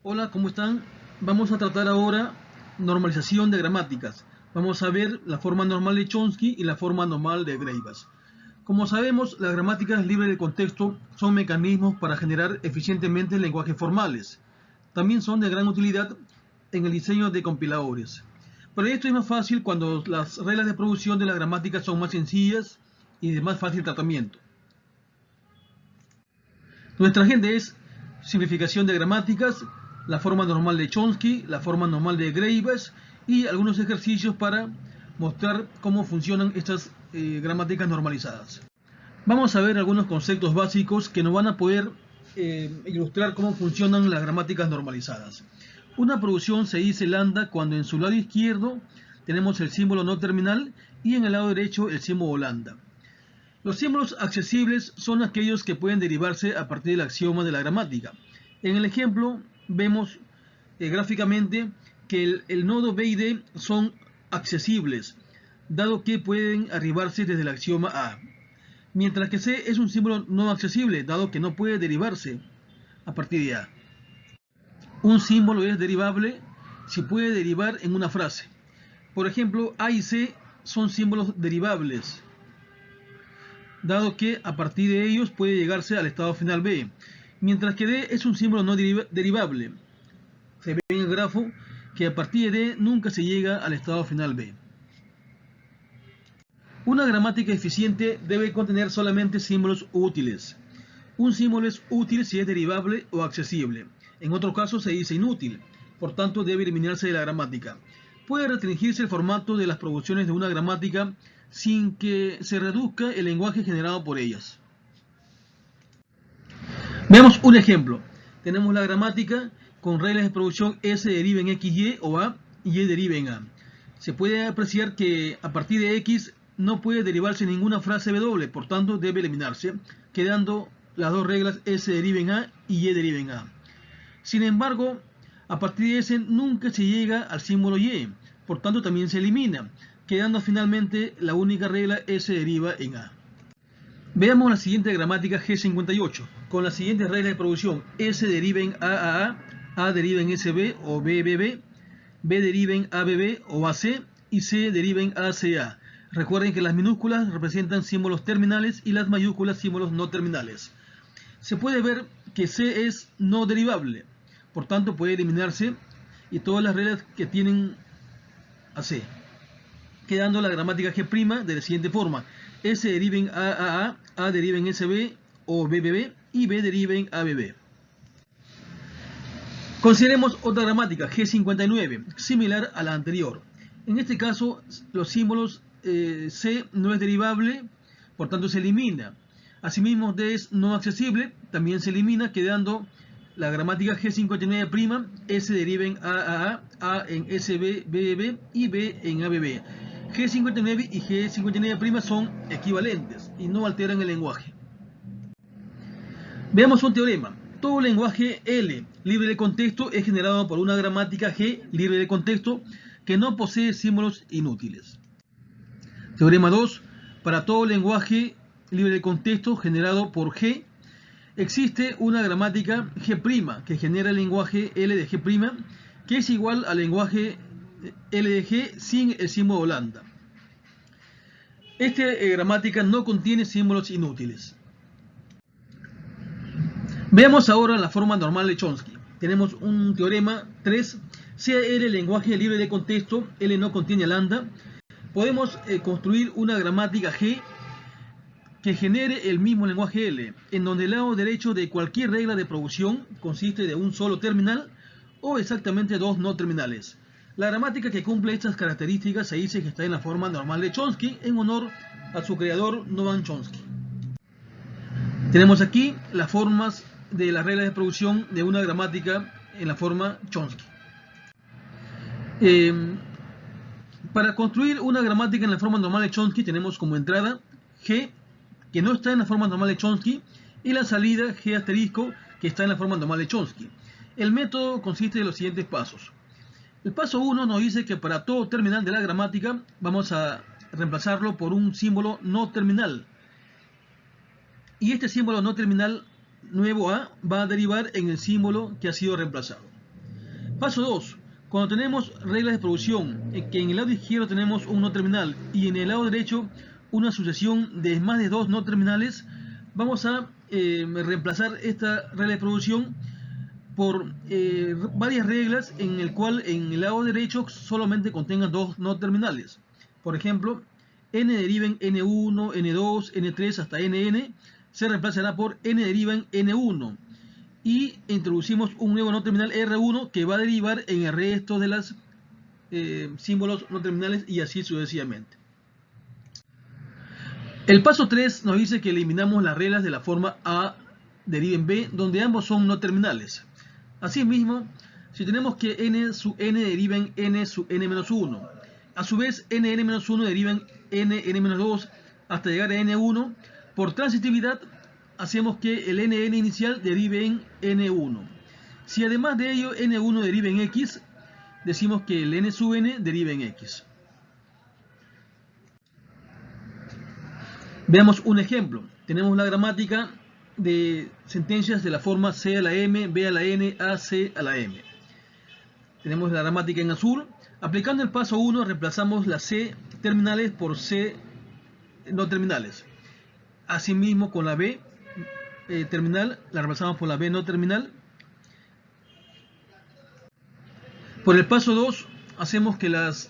Hola, ¿cómo están? Vamos a tratar ahora normalización de gramáticas. Vamos a ver la forma normal de Chomsky y la forma normal de Greivas. Como sabemos, las gramáticas libres de contexto son mecanismos para generar eficientemente lenguajes formales. También son de gran utilidad en el diseño de compiladores. Pero esto es más fácil cuando las reglas de producción de la gramática son más sencillas y de más fácil tratamiento. Nuestra agenda es simplificación de gramáticas, la forma normal de Chomsky, la forma normal de Greivas y algunos ejercicios para mostrar cómo funcionan estas gramáticas normalizadas. Vamos a ver algunos conceptos básicos que nos van a poder ilustrar cómo funcionan las gramáticas normalizadas. Una producción se dice lambda cuando en su lado izquierdo tenemos el símbolo no terminal y en el lado derecho el símbolo lambda. Los símbolos accesibles son aquellos que pueden derivarse a partir del axioma de la gramática. En el ejemplo vemos gráficamente que el nodo B y D son accesibles, dado que pueden arribarse desde el axioma A. Mientras que C es un símbolo no accesible, dado que no puede derivarse a partir de A. Un símbolo es derivable si puede derivar en una frase. Por ejemplo, A y C son símbolos derivables, dado que a partir de ellos puede llegarse al estado final B, mientras que D es un símbolo no derivable. Se ve en el grafo que a partir de D nunca se llega al estado final B. Una gramática eficiente debe contener solamente símbolos útiles. Un símbolo es útil si es derivable o accesible. En otro caso se dice inútil, por tanto debe eliminarse de la gramática. Puede restringirse el formato de las producciones de una gramática sin que se reduzca el lenguaje generado por ellas. Veamos un ejemplo. Tenemos la gramática con reglas de producción S deriva en XY o A y Y deriva en A. Se puede apreciar que a partir de X no puede derivarse ninguna frase W, por tanto debe eliminarse, quedando las dos reglas S deriva en A y Y deriva en A. Sin embargo, a partir de S nunca se llega al símbolo Y, por tanto también se elimina, quedando finalmente la única regla S deriva en A. Veamos la siguiente gramática G58, con las siguientes reglas de producción: S deriva en A deriva en SB o BBB, B deriva en ABB o AC y C deriva en ACA. Recuerden que las minúsculas representan símbolos terminales y las mayúsculas símbolos no terminales. Se puede ver que C es no derivable, por tanto puede eliminarse, y todas las reglas que tienen a C, quedando la gramática G' de la siguiente forma: S deriva en A deriva en SB o BBB y B deriva en ABB. Consideremos otra gramática G59, similar a la anterior. En este caso, los símbolos C no es derivable, por tanto se elimina. Asimismo, D es no accesible, también se elimina, quedando la gramática G59', S deriva en A en SB, BBB y B en ABB. G59 y G59' son equivalentes y no alteran el lenguaje. Veamos un teorema. Todo lenguaje L libre de contexto es generado por una gramática G libre de contexto que no posee símbolos inútiles. Teorema 2. Para todo lenguaje libre de contexto generado por G, existe una gramática G' que genera el lenguaje L de G', que es igual al lenguaje L de G sin el símbolo lambda. Esta gramática no contiene símbolos inútiles. Veamos ahora la forma normal de Chomsky. Tenemos un teorema 3. Sea L lenguaje libre de contexto, L no contiene lambda. Podemos construir una gramática G que genere el mismo lenguaje L, en donde el lado derecho de cualquier regla de producción consiste de un solo terminal o exactamente dos no terminales. La gramática que cumple estas características se dice que está en la forma normal de Chomsky, en honor a su creador Noam Chomsky. Tenemos aquí las formas de las reglas de producción de una gramática en la forma Chomsky. Para construir una gramática en la forma normal de Chomsky tenemos como entrada G, que no está en la forma normal de Chomsky, y la salida G asterisco, que está en la forma normal de Chomsky. El método consiste de los siguientes pasos. El paso 1 nos dice que para todo terminal de la gramática vamos a reemplazarlo por un símbolo no terminal. Y este símbolo no terminal nuevo A va a derivar en el símbolo que ha sido reemplazado. Paso 2. Cuando tenemos reglas de producción, que en el lado izquierdo tenemos un no terminal y en el lado derecho una sucesión de más de dos no terminales, vamos a reemplazar esta regla de producción por varias reglas en el cual en el lado derecho solamente contengan dos no terminales. Por ejemplo, n deriva en n1, n2, n3 hasta nn se reemplazará por n deriva en n1 y introducimos un nuevo no terminal R1 que va a derivar en el resto de los símbolos no terminales y así sucesivamente. El paso 3 nos dice que eliminamos las reglas de la forma A deriva en B donde ambos son no terminales. Asimismo, si tenemos que n sub n deriva en n sub n-1, a su vez nn-1 deriva en nn-2 hasta llegar a n1, por transitividad hacemos que el nn inicial derive en n1. Si además de ello n1 deriva en x, decimos que el n sub n deriva en x. Veamos un ejemplo. Tenemos la gramática de sentencias de la forma C a la M, B a la N, A, C a la M. Tenemos la gramática en azul. Aplicando el paso 1 reemplazamos las C terminales por C no terminales. Asimismo con la B terminal la reemplazamos por la B no terminal. Por el paso 2 hacemos que los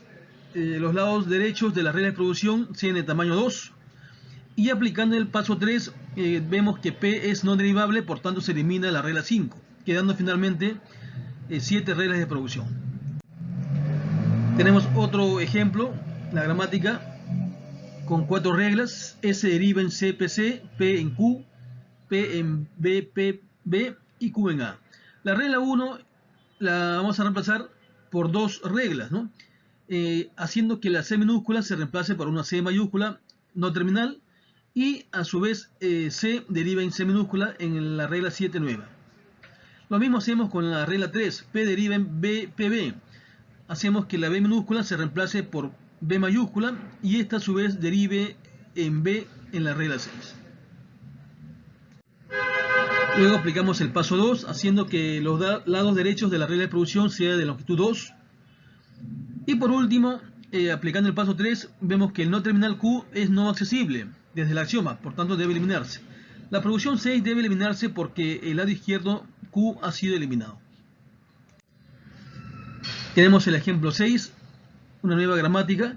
lados derechos de la regla de producción sean de tamaño 2. Y aplicando el paso 3 vemos que P es no derivable, por tanto se elimina la regla 5, quedando finalmente 7 reglas de producción. Tenemos otro ejemplo, la gramática con 4 reglas. S deriva en CPC, P en Q, P en BPB y Q en A. La regla 1 la vamos a reemplazar por dos reglas, ¿no? Haciendo que la C minúscula se reemplace por una C mayúscula no terminal y a su vez C deriva en C minúscula en la regla 7 nueva. Lo mismo hacemos con la regla 3, P deriva en BPB. Hacemos que la B minúscula se reemplace por B mayúscula y esta a su vez derive en B en la regla 6. Luego aplicamos el paso 2 haciendo que los lados derechos de la regla de producción sean de longitud 2. Y por último, aplicando el paso 3, vemos que el no terminal Q es no accesible desde el axioma, por tanto debe eliminarse. La producción 6 debe eliminarse porque el lado izquierdo Q ha sido eliminado. Tenemos el ejemplo 6, una nueva gramática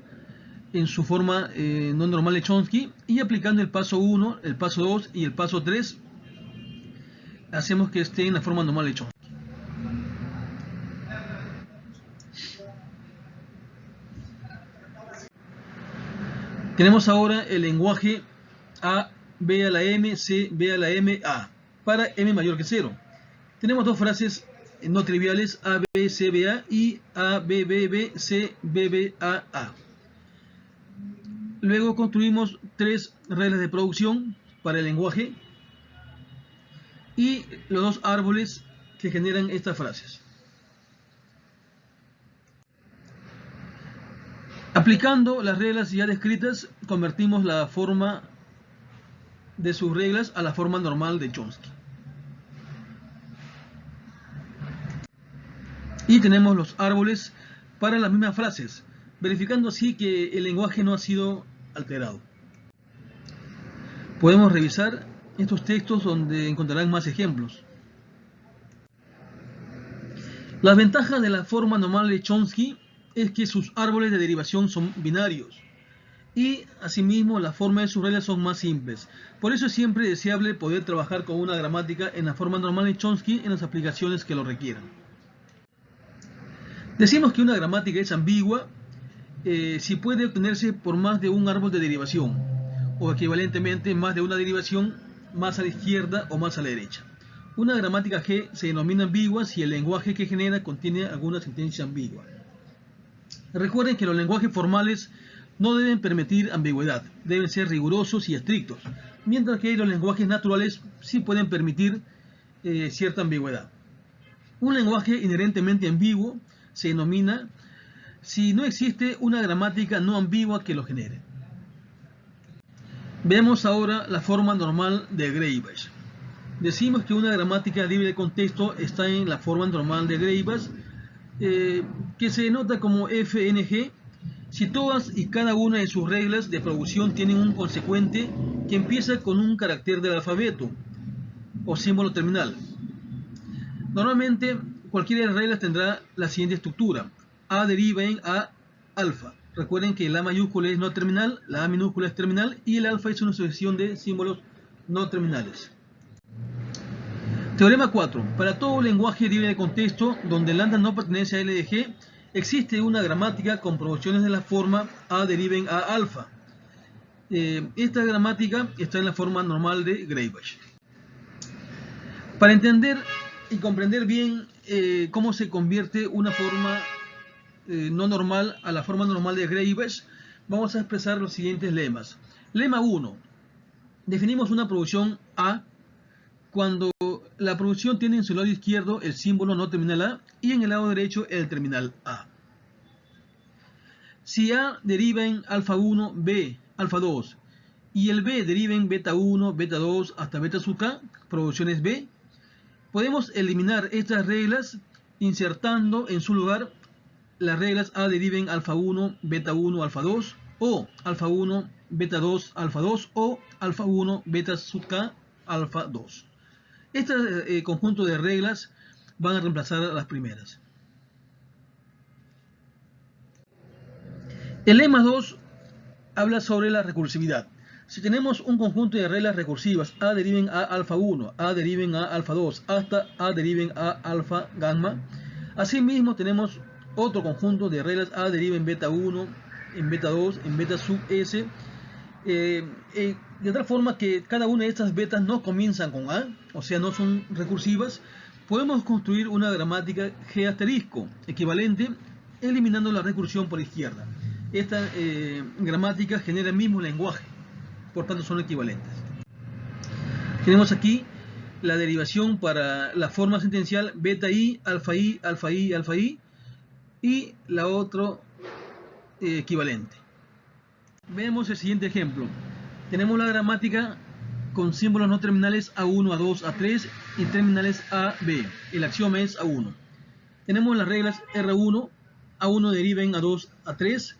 en su forma no normal de Chomsky, y aplicando el paso 1, el paso 2 y el paso 3, hacemos que esté en la forma normal de Chomsky. Tenemos ahora el lenguaje A, B a la M, C, B a la M, A, para M mayor que 0. Tenemos dos frases no triviales, A, B, C, B, A y A, B, B, B, C, B, B, A, A. Luego construimos tres reglas de producción para el lenguaje y los dos árboles que generan estas frases. Aplicando las reglas ya descritas, convertimos la forma de sus reglas a la forma normal de Chomsky. Y tenemos los árboles para las mismas frases, verificando así que el lenguaje no ha sido alterado. Podemos revisar estos textos donde encontrarán más ejemplos. Las ventajas de la forma normal de Chomsky es que sus árboles de derivación son binarios y asimismo la forma de sus reglas son más simples. Por eso es siempre deseable poder trabajar con una gramática en la forma normal de Chomsky en las aplicaciones que lo requieran. Decimos que una gramática es ambigua si puede obtenerse por más de un árbol de derivación o equivalentemente más de una derivación más a la izquierda o más a la derecha. Una gramática G se denomina ambigua si el lenguaje que genera contiene alguna sentencia ambigua. Recuerden que los lenguajes formales no deben permitir ambigüedad, deben ser rigurosos y estrictos, mientras que los lenguajes naturales sí pueden permitir cierta ambigüedad. Un lenguaje inherentemente ambiguo se denomina si no existe una gramática no ambigua que lo genere. Veamos ahora la forma normal de Greibach. Decimos que una gramática libre de contexto está en la forma normal de Greibach que se denota como FNG si todas y cada una de sus reglas de producción tienen un consecuente que empieza con un carácter del alfabeto o símbolo terminal. Normalmente, cualquiera de las reglas tendrá la siguiente estructura. A deriva en A alfa. Recuerden que la mayúscula es no terminal, la A minúscula es terminal y el alfa es una sucesión de símbolos no terminales. Teorema 4. Para todo lenguaje libre de contexto donde el lambda no pertenece a LDG, existe una gramática con proporciones de la forma A deriva en A alfa. Esta gramática está en la forma normal de Greivash. Para entender y comprender bien cómo se convierte una forma no normal a la forma normal de Greivash, vamos a expresar los siguientes lemas. Lema 1. Definimos una producción A cuando la producción tiene en su lado izquierdo el símbolo no terminal A y en el lado derecho el terminal A. Si A deriva en alfa 1, B, alfa 2 y el B deriva en beta 1, beta 2 hasta beta sub K, producciones B, podemos eliminar estas reglas insertando en su lugar las reglas A deriva en alfa 1, beta 1, alfa 2 o alfa 1, beta 2, alfa 2 o alfa 1, beta sub K, alfa 2. Este conjunto de reglas van a reemplazar a las primeras. El lema 2 habla sobre la recursividad. Si tenemos un conjunto de reglas recursivas, A deriva en A alfa 1, A deriva en A alfa 2, hasta A deriva en A alfa gamma, asimismo tenemos otro conjunto de reglas A deriva en beta 1, en beta 2, en beta sub S, de tal forma que cada una de estas betas no comienzan con A, o sea, no son recursivas. Podemos construir una gramática G asterisco equivalente eliminando la recursión por izquierda. Esta gramática genera el mismo lenguaje, por tanto son equivalentes. Tenemos aquí la derivación para la forma sentencial beta I, alfa I, alfa I, alfa I y la otra equivalente. Veamos el siguiente ejemplo. Tenemos la gramática con símbolos no terminales A1, A2, A3 y terminales A, B. El axioma es A1. Tenemos las reglas R1, A1 deriva en A2, A3.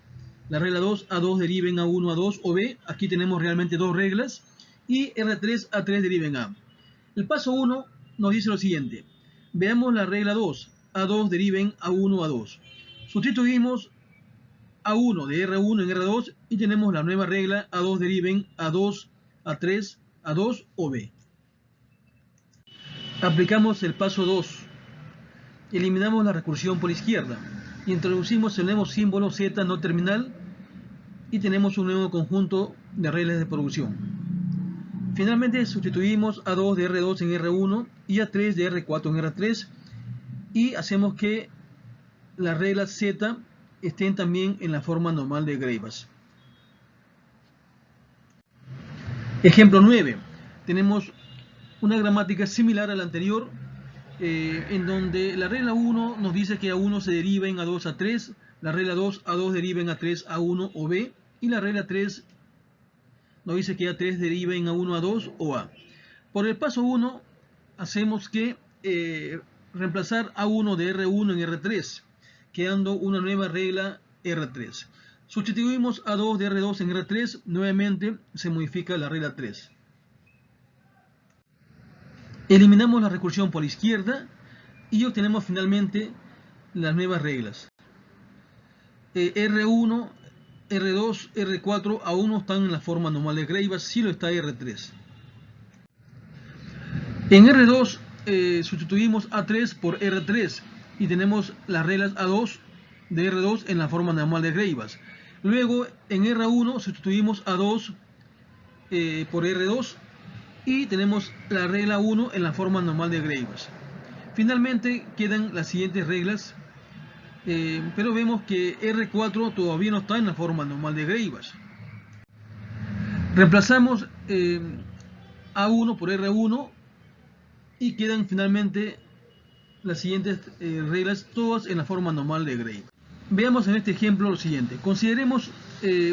La regla 2, A2 deriva en A1, A2 o B. Aquí tenemos realmente dos reglas. Y R3, A3 deriva en A. El paso 1 nos dice lo siguiente. Veamos la regla 2. A2 deriva en A1, A2. Sustituimos A1 de R1 en R2 y tenemos la nueva regla A2 deriva en A2, A3, A2 o B. Aplicamos el paso 2. Eliminamos la recursión por izquierda. Introducimos el nuevo símbolo Z no terminal y tenemos un nuevo conjunto de reglas de producción. Finalmente sustituimos A2 de R2 en R1 y A3 de R4 en R3 y hacemos que las reglas Z estén también en la forma normal de Greivash. Ejemplo 9. Tenemos una gramática similar a la anterior, en donde la regla 1 nos dice que A1 se deriva en A2, A3, la regla 2, A2 deriva en A3, A1 o B, y la regla 3 nos dice que A3 deriva en A1, A2 o A. Por el paso 1 hacemos que reemplazar A1 de R1 en R3, quedando una nueva regla R3. Sustituimos A2 de R2 en R3, nuevamente se modifica la regla 3. Eliminamos la recursión por izquierda y obtenemos finalmente las nuevas reglas. R1, R2, R4 aún no están en la forma normal de Greivash, sí lo está R3. En R2 sustituimos A3 por R3 y tenemos las reglas A2 de R2 en la forma normal de Greivash. Luego en R1 sustituimos A2 por R2 y tenemos la regla 1 en la forma normal de Greivash. Finalmente quedan las siguientes reglas, pero vemos que R4 todavía no está en la forma normal de Greivash. Reemplazamos A1 por R1 y quedan finalmente las siguientes reglas, todas en la forma normal de Greivash. Veamos en este ejemplo lo siguiente. Consideremos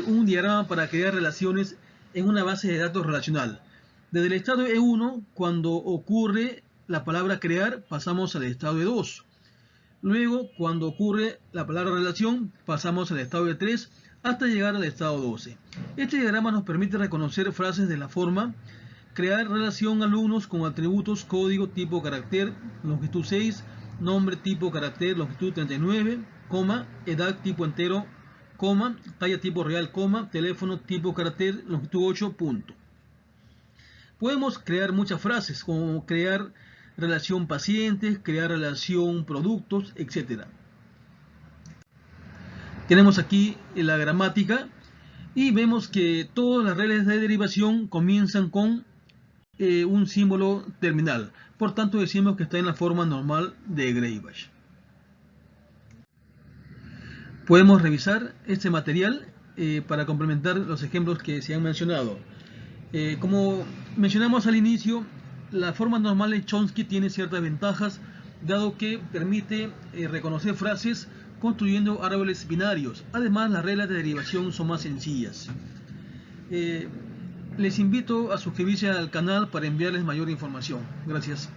un diagrama para crear relaciones en una base de datos relacional. Desde el estado E1, cuando ocurre la palabra crear, pasamos al estado E2. Luego, cuando ocurre la palabra relación, pasamos al estado de 3 hasta llegar al estado 12. Este diagrama nos permite reconocer frases de la forma: crear relación alumnos con atributos código tipo carácter, longitud 6, nombre tipo carácter, longitud 39, coma, edad tipo entero, coma, talla tipo real, coma, teléfono tipo carácter, longitud 8, punto. Podemos crear muchas frases, como crear relación pacientes, crear relación productos, etc. Tenemos aquí la gramática y vemos que todas las reglas de derivación comienzan con un símbolo terminal. Por tanto, decimos que está en la forma normal de Greivash. Podemos revisar este material para complementar los ejemplos que se han mencionado. Como mencionamos al inicio, la forma normal de Chomsky tiene ciertas ventajas, dado que permite reconocer frases construyendo árboles binarios. Además, las reglas de derivación son más sencillas. Les invito a suscribirse al canal para enviarles mayor información. Gracias.